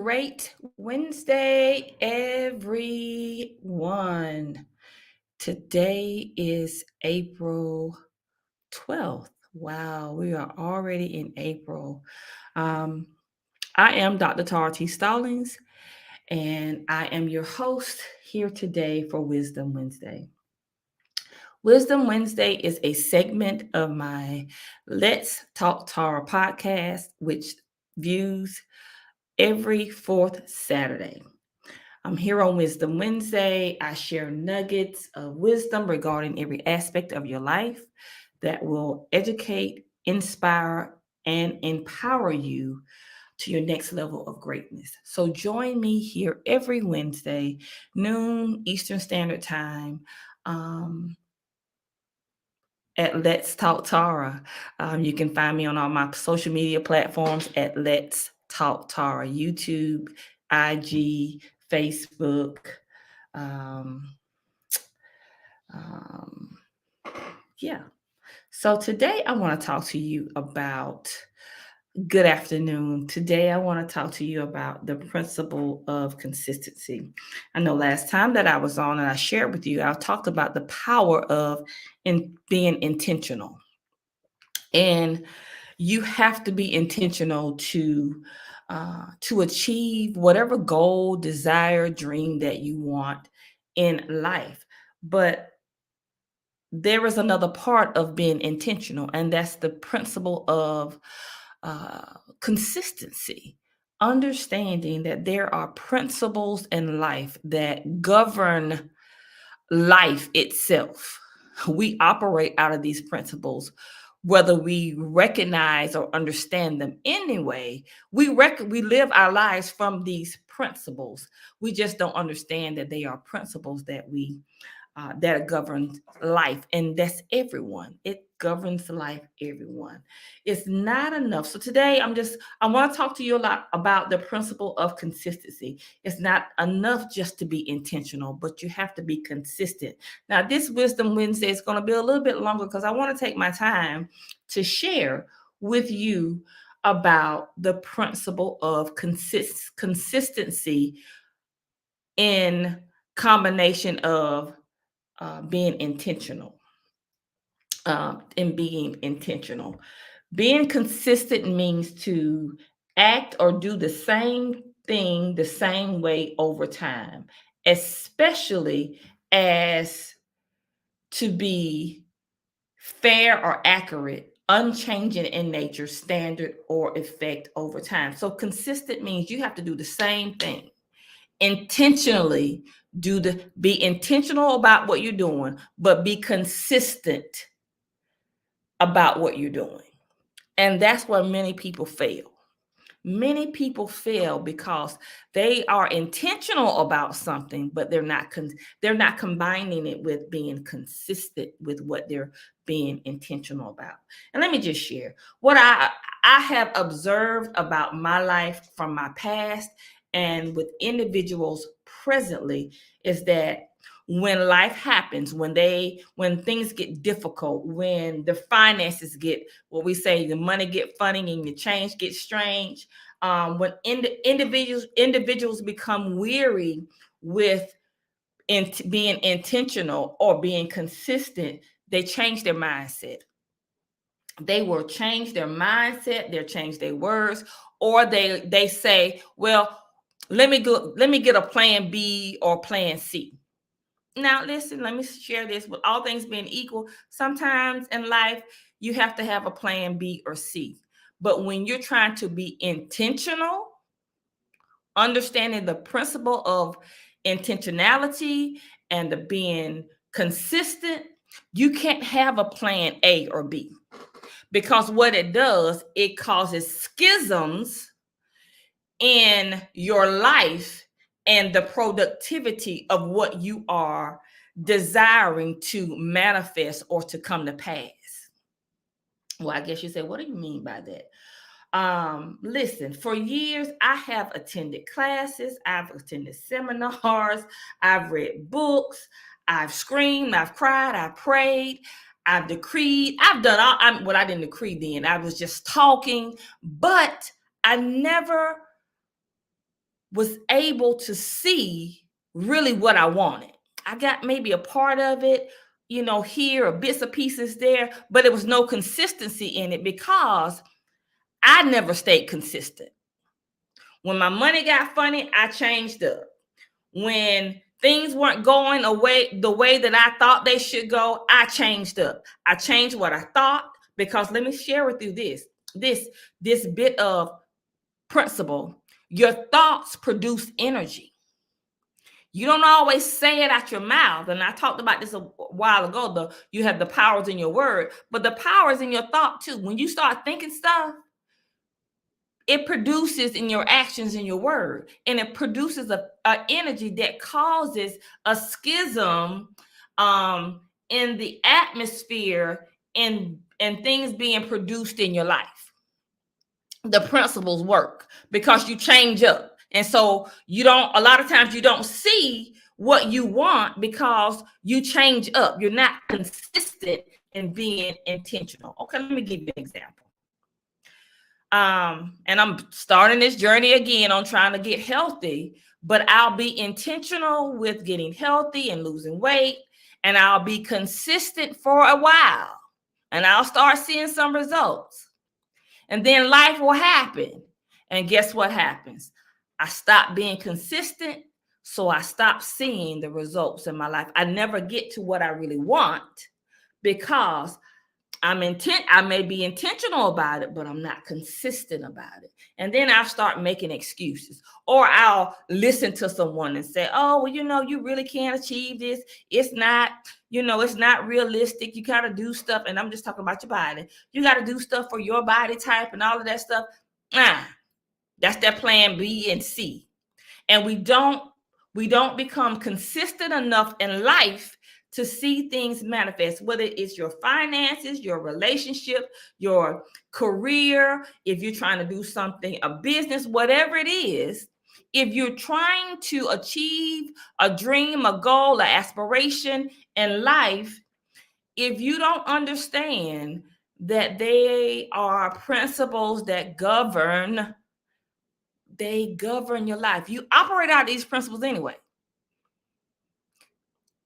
great Wednesday, everyone. Today is April 12th. Wow, we are already in April. Um, I am Dr. Tara T. Stallings, and I am your host here today for Wisdom Wednesday. Wisdom Wednesday is a segment of my Let's Talk Tara podcast, which views every fourth Saturday. I'm here on Wisdom Wednesday. I share nuggets of wisdom regarding every aspect of your life that will educate, inspire, and empower you to your next level of greatness. So join me here every Wednesday, noon Eastern Standard Time. At Let's Talk Tara. You can find me on all my social media platforms at Let's Talk Tara, YouTube, IG, Facebook. Um, um, yeah. So today I want to talk to you about good afternoon. Today I want to talk to you about the principle of consistency. I know last time that I was on and I shared with you, I talked about the power of being intentional. And you have to be intentional to achieve whatever goal, desire, dream that you want in life. But there is another part of being intentional, and that's the principle of consistency. Understanding that there are principles in life that govern life itself. We operate out of these principles, whether we recognize or understand them anyway. We live our lives from these principles. We just don't understand that they are principles that governs life, and that's everyone. It governs life, everyone. It's not enough. So today I want to talk to you a lot about the principle of consistency. It's not enough just to be intentional, but you have to be consistent. Now, this Wisdom Wednesday is going to be a little bit longer because I want to take my time to share with you about the principle of consistency in combination of being intentional. In being intentional, being consistent means to act or do the same thing the same way over time, especially as to be fair or accurate, unchanging in nature, standard, or effect over time. So consistent means you have to do the same thing intentionally. Be intentional about what you're doing, but be consistent about what you're doing. And that's where many people fail. Many people fail because they are intentional about something, but they're not combining it with being consistent with what they're being intentional about. And let me just share what I have observed about my life from my past and with individuals presently is that when life happens, when things get difficult, when the finances get, what we say, the money get funny and the change gets strange, when individuals become weary with being intentional or being consistent, they change their mindset. They will change their mindset, they'll change their words, or they say, well, let me get a plan B or plan C. Now, listen, let me share this. With all things being equal, sometimes in life, you have to have a plan B or C. But when you're trying to be intentional, understanding the principle of intentionality and the being consistent, you can't have a plan A or B. Because what it does, it causes schisms in your life and the productivity of what you are desiring to manifest or to come to pass. Well, I guess you say, what do you mean by that? Listen, for years, I have attended classes, I've attended seminars, I've read books, I've screamed, I've cried, I've prayed, I've decreed, I've done what I didn't decree then. I was just talking, but I never was able to see really what I wanted. I got maybe a part of it, here, or bits and pieces there, but it was no consistency in it because I never stayed consistent. When my money got funny, I changed up. When things weren't going away the way that I thought they should go, I changed up. I changed what I thought, because let me share with you this bit of principle. Your thoughts produce energy. You don't always say it out your mouth. And I talked about this a while ago. You have the powers in your word, but the power is in your thought too. When you start thinking stuff, it produces in your actions in your word, and it produces a energy that causes a schism in the atmosphere, and things being produced in your life. The principles work because you change up. And so a lot of times you don't see what you want because you change up. You're not consistent in being intentional. Okay, let me give you an example. And I'm starting this journey again on trying to get healthy, but I'll be intentional with getting healthy and losing weight, and I'll be consistent for a while, and I'll start seeing some results. And then life will happen. And guess what happens? I stop being consistent, so I stop seeing the results in my life. I never get to what I really want because I may be intentional about it, but I'm not consistent about it. And then I'll start making excuses, or I'll listen to someone and say, oh, well, you really can't achieve this. It's not, it's not realistic. You got to do stuff. And I'm just talking about your body. You got to do stuff for your body type and all of that stuff. That's their plan B and C. And we don't become consistent enough in life to see things manifest, whether it's your finances, your relationship, your career, if you're trying to do something, a business, whatever it is. If you're trying to achieve a dream, a goal, an aspiration in life, if you don't understand that they are principles that govern your life. You operate out of these principles anyway.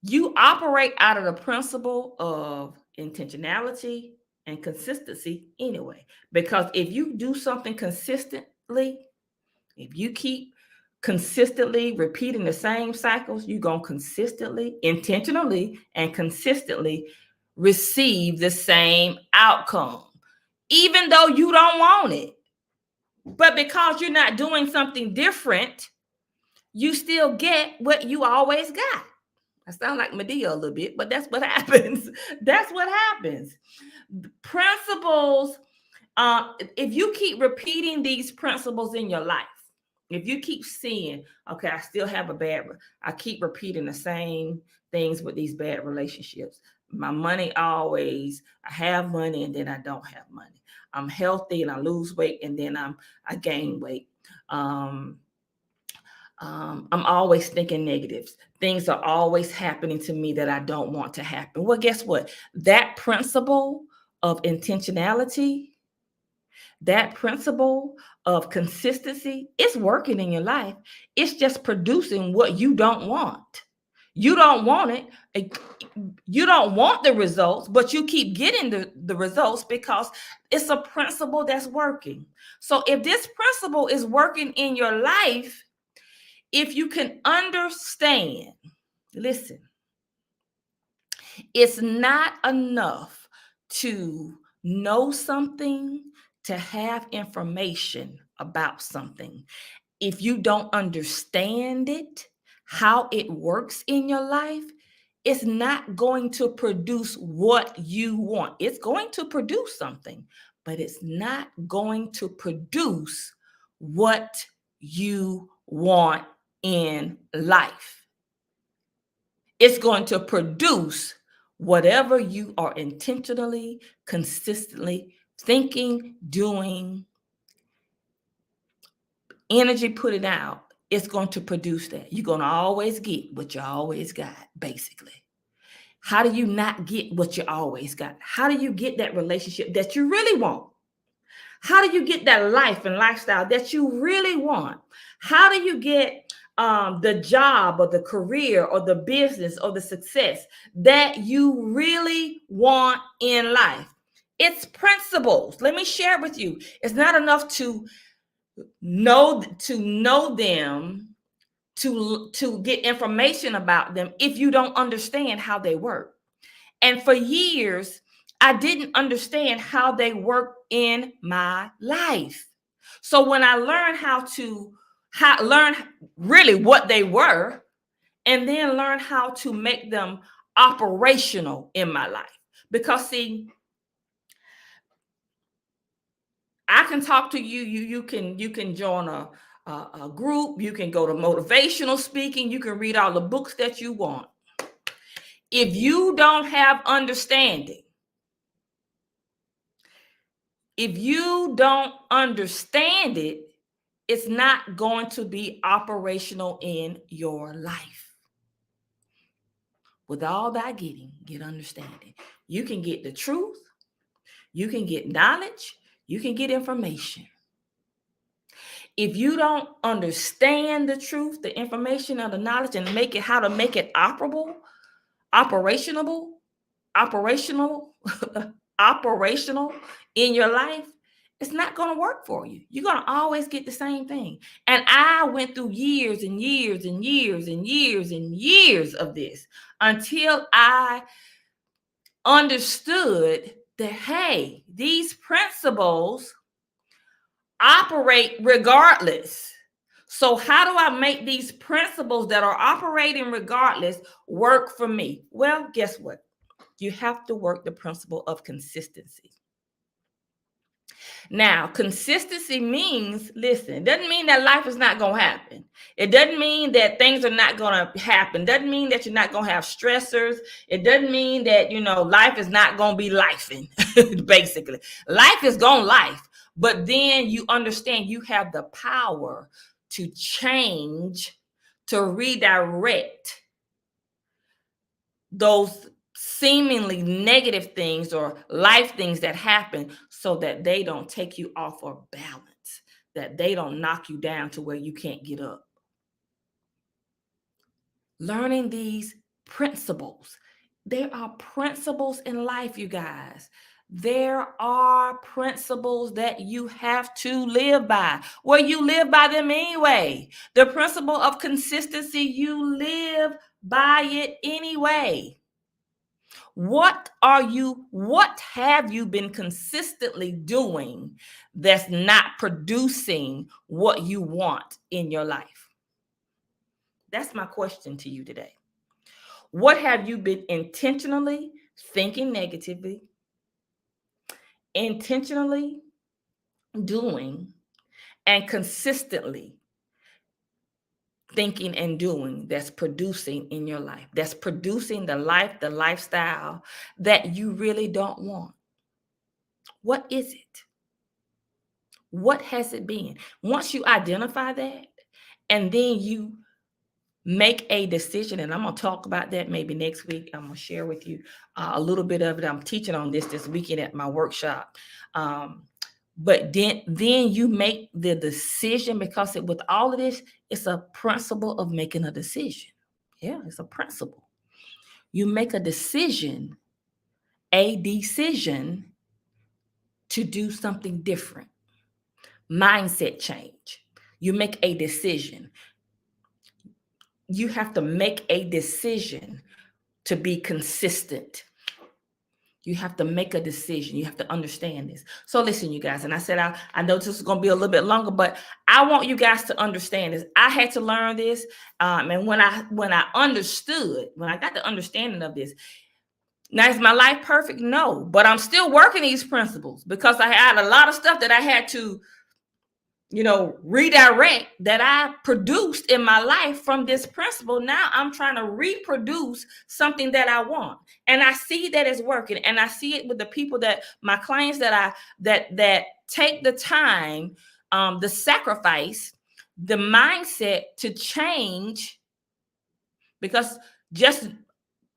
You operate out of the principle of intentionality and consistency anyway. Because if you do something consistently, if you keep consistently repeating the same cycles, you're going to consistently, intentionally, and consistently receive the same outcome, even though you don't want it. But because you're not doing something different, you still get what you always got. I sound like Medea a little bit, but that's what happens. That's what happens. Principles, if you keep repeating these principles in your life, if you keep seeing, okay, I keep repeating the same things with these bad relationships. My money I have money and then I don't have money. I'm healthy and I lose weight and then I gain weight. I'm always thinking negatives. Things are always happening to me that I don't want to happen. Well, guess what? That principle of intentionality, that principle of consistency, it's working in your life. It's just producing what you don't want. You don't want it. You don't want the results, but you keep getting the results because it's a principle that's working. So if this principle is working in your life, if you can understand, listen, it's not enough to know something, to have information about something. If you don't understand it, how it works in your life, it's not going to produce what you want. It's going to produce something, but it's not going to produce what you want in life. It's going to produce whatever you are intentionally, consistently thinking, doing, energy putting out. It's going to produce that. You're going to always get what you always got, basically. How do you not get what you always got? How do you get that relationship that you really want? How do you get that life and lifestyle that you really want? How do you get the job or the career or the business or the success that you really want in life? It's principles. Let me share with you. It's not enough to know them, to get information about them if you don't understand how they work. And for years, I didn't understand how they work in my life. So when I learned learn really what they were, and then learn how to make them operational in my life. Because see, I can talk to you. You can join a group. You can go to motivational speaking. You can read all the books that you want. If you don't have understanding, if you don't understand it, it's not going to be operational in your life. With all that getting, get understanding. You can get the truth. You can get knowledge. You can get information. If you don't understand the truth, the information, or the knowledge, and how to make it operational, operational in your life, it's not going to work for you. You're going to always get the same thing. And I went through years and years and years and years and years of this until I understood that, hey, these principles operate regardless. So how do I make these principles that are operating regardless work for me? Well, guess what? You have to work the principle of consistency. Now, consistency means, listen, it doesn't mean that life is not going to happen. It doesn't mean that things are not going to happen. It doesn't mean that you're not going to have stressors. It doesn't mean that, life is not going to be lifing, basically. Life is going to life. But then you understand you have the power to change, to redirect those seemingly negative things or life things that happen so that they don't take you off of balance, that they don't knock you down to where you can't get up. Learning these principles. There are principles in life, you guys. There are principles that you have to live by. Well, you live by them anyway. The principle of consistency, you live by it anyway. What have you been consistently doing that's not producing what you want in your life? That's my question to you today. What have you been intentionally thinking negatively, intentionally doing, and consistently thinking and doing that's producing in your life, that's producing the lifestyle that you really don't want? What is it? What has it been? Once you identify that, and then you make a decision, and I'm going to talk about that maybe next week. I'm going to share with you a little bit of it. I'm teaching on this weekend at my workshop. But then you make the decision, because with all of this, it's a principle of making a decision. Yeah, it's a principle. You make a decision to do something different. Mindset change. You make a decision. You have to make a decision to be consistent. You have to make a decision. You have to understand this. So listen, you guys, and I said, I know this is going to be a little bit longer, but I want you guys to understand this. I had to learn this. And when I got the understanding of this, now is my life perfect? No, but I'm still working these principles, because I had a lot of stuff that I had to redirect, that I produced in my life from this principle. Now I'm trying to reproduce something that I want. And I see that it's working. And I see it with the people my clients that take the time, the sacrifice, the mindset to change, because just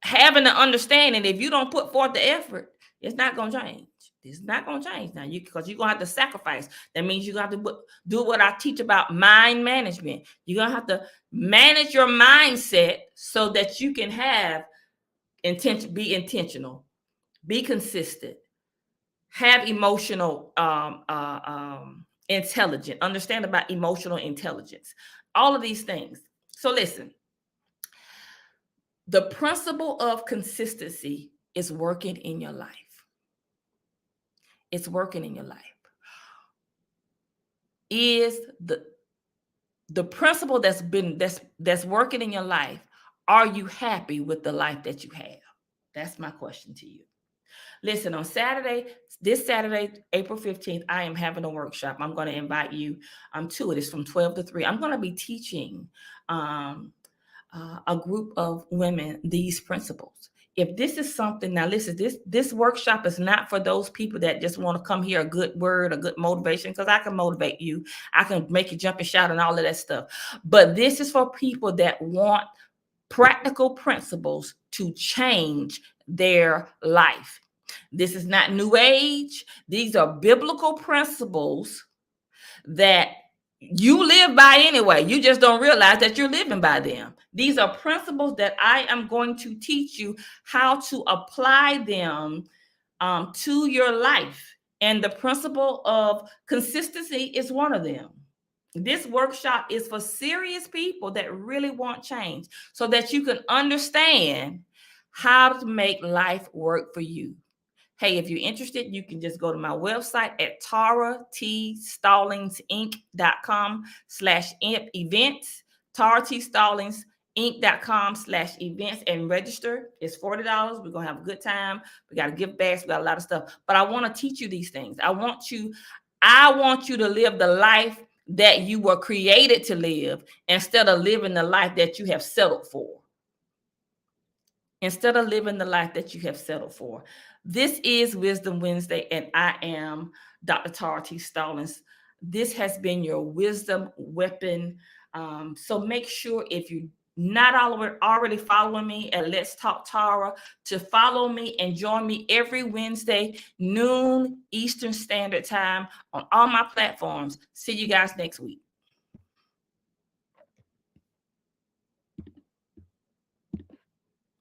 having the understanding, if you don't put forth the effort, it's not going to change. This is not going to change now, because you're going to have to sacrifice. That means you're going to have to do what I teach about mind management. You're going to have to manage your mindset so that you can have be intentional, be consistent, have emotional intelligence, understand about emotional intelligence, all of these things. So listen, the principle of consistency is working in your life. It's working in your life. Is the principle that's working in your life, are you happy with the life that you have? That's my question to you. Listen, on this Saturday, April 15th, I am having a workshop. I'm going to invite you to it. It's from 12 to 3. I'm going to be teaching a group of women these principles. If this is something, now listen, this workshop is not for those people that just want to come hear a good word, a good motivation, because I can motivate you. I can make you jump and shout and all of that stuff. But this is for people that want practical principles to change their life. This is not new age. These are biblical principles that you live by anyway. You just don't realize that you're living by them. These are principles that I am going to teach you how to apply them to your life. And the principle of consistency is one of them. This workshop is for serious people that really want change, so that you can understand how to make life work for you. Hey, if you're interested, you can just go to my website at TaraTStallings.com/events, TaraTStallings.com/events, and register. It's $40. We're going to have a good time. We got a gift bags. We got a lot of stuff. But I want to teach you these things. I want you to live the life that you were created to live, instead of living the life that you have settled for. Instead of living the life that you have settled for. This is Wisdom Wednesday, and I am Dr. Tara T. Stallings. This has been your wisdom weapon. So make sure, if you're not already following me at Let's Talk Tara, to follow me and join me every Wednesday, noon Eastern Standard Time, on all my platforms. See you guys next week.